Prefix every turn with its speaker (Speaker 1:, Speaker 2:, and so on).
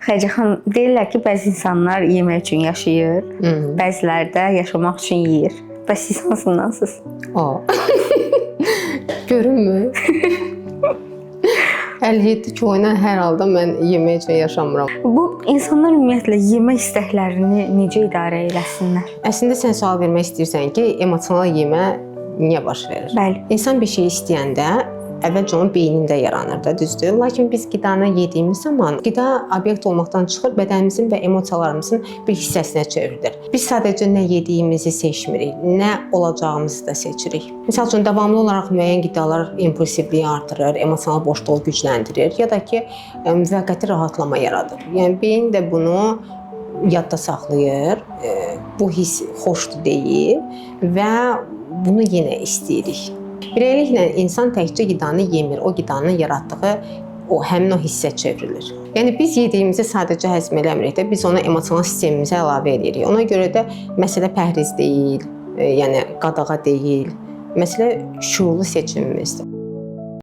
Speaker 1: Xəcəxan, deyirlər ki, bəzi insanlar yemək üçün yaşayır, bəziləri də yaşamaq üçün yeyir. Bəs siz hansındansınız?
Speaker 2: Görünmür. 57 kiloyla hər halda mən yemək üçün yaşamıram.
Speaker 1: Bu insanlar ümumiyyətlə yemək istəklərini necə idarə eləsinlər?
Speaker 2: Əslində sən sual vermək istəyirsən ki, emosional yemə niyə baş verir?
Speaker 1: Bəli.
Speaker 2: İnsan bir şey istəyəndə əvvəlcə onun beynində yaranır da, düzdür? Lakin biz qidanı yediyimiz zaman qida obyekt olmaqdan çıxır, bədənimizin və emosiyalarımızın bir hissəsinə çevrilir. Biz sadəcə nə yediyimizi seçmirik, nə olacağımızı da seçirik. Məsəl üçün davamlı olaraq müəyyən qidalar impulsivliyi artırır, emosional boşluğu gücləndirir ya da ki, müvəqqəti rahatlama yaradır. Yəni beyin də bunu yadda saxlayır. Bu hiss xoşdur deyil və bunu yenə istəyirik. Beləliklə insan təkcə qidanı yemir, o qidanın yaratdığı həmin o hissə çevrilir. Yəni biz yediyimizi sadəcə həzm eləmirik də, biz onu emosional sistemimizə əlavə edirik. Ona görə də məsələ pəhriz deyil, yəni qadağa deyil. Məsələ şüurlu seçimimizdir.